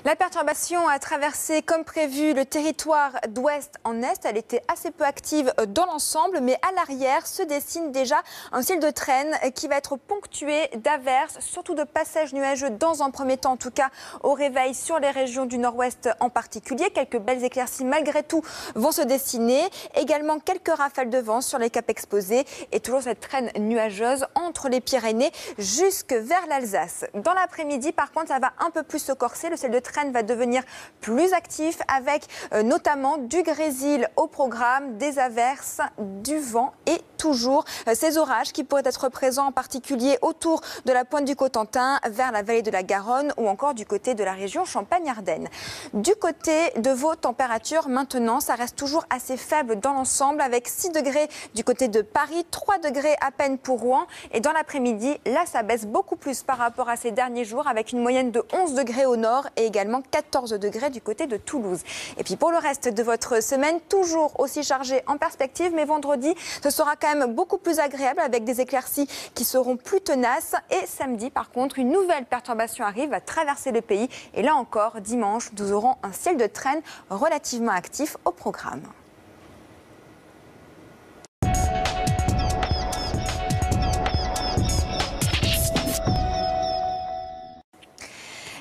La perturbation a traversé comme prévu le territoire d'ouest en est. Elle était assez peu active dans l'ensemble, mais à l'arrière se dessine déjà un ciel de traîne qui va être ponctué d'averses, surtout de passages nuageux dans un premier temps, en tout cas au réveil sur les régions du nord-ouest en particulier. Quelques belles éclaircies malgré tout vont se dessiner. Également quelques rafales de vent sur les caps exposés et toujours cette traîne nuageuse entre les Pyrénées jusque vers l'Alsace. Dans l'après-midi, par contre, ça va un peu plus se corser. Le ciel de traîne va devenir plus actif avec notamment du grésil au programme, des averses, du vent et toujours ces orages qui pourraient être présents en particulier autour de la pointe du Cotentin, vers la vallée de la Garonne ou encore du côté de la région Champagne-Ardenne. Du côté de vos températures, maintenant, ça reste toujours assez faible dans l'ensemble avec 6 degrés du côté de Paris, 3 degrés à peine pour Rouen. Et dans l'après-midi, là, ça baisse beaucoup plus par rapport à ces derniers jours avec une moyenne de 11 degrés au nord et également 14 degrés du côté de Toulouse. Et puis pour le reste de votre semaine, toujours aussi chargé en perspective, mais vendredi, ce sera quand même beaucoup plus agréable avec des éclaircies qui seront plus tenaces. Et samedi, par contre, une nouvelle perturbation arrive, va traverser le pays. Et là encore, dimanche, nous aurons un ciel de traîne relativement actif au programme.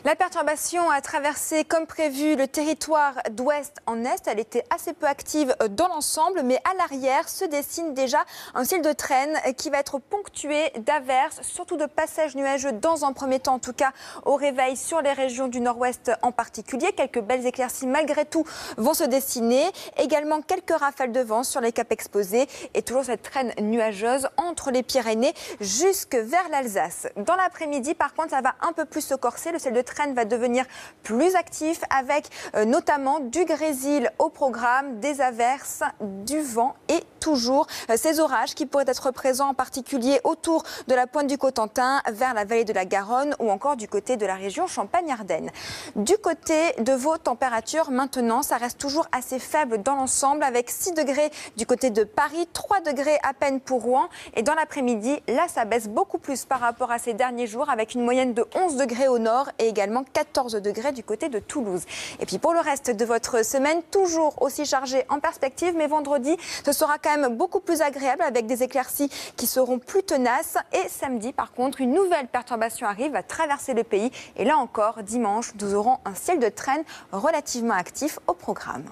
La perturbation a traversé comme prévu le territoire d'ouest en est. Elle était assez peu active dans l'ensemble, mais à l'arrière se dessine déjà un ciel de traîne qui va être ponctué d'averses, surtout de passages nuageux dans un premier temps, en tout cas au réveil sur les régions du nord-ouest en particulier. Quelques belles éclaircies malgré tout vont se dessiner. Également quelques rafales de vent sur les caps exposés et toujours cette traîne nuageuse entre les Pyrénées jusque vers l'Alsace. Dans l'après-midi, par contre, ça va un peu plus se corser. Le ciel de traîne va devenir plus actif avec notamment du grésil au programme, des averses, du vent et toujours ces orages qui pourraient être présents en particulier autour de la pointe du Cotentin, vers la vallée de la Garonne ou encore du côté de la région Champagne-Ardenne. Du côté de vos températures, maintenant, ça reste toujours assez faible dans l'ensemble avec 6 degrés du côté de Paris, 3 degrés à peine pour Rouen. Et dans l'après-midi, là, ça baisse beaucoup plus par rapport à ces derniers jours avec une moyenne de 11 degrés au nord et également 14 degrés du côté de Toulouse. Et puis pour le reste de votre semaine, toujours aussi chargé en perspective, mais vendredi, ce sera quand même beaucoup plus agréable avec des éclaircies qui seront plus tenaces. Et samedi, par contre, une nouvelle perturbation arrive, va traverser le pays. Et là encore, dimanche, nous aurons un ciel de traîne relativement actif au programme.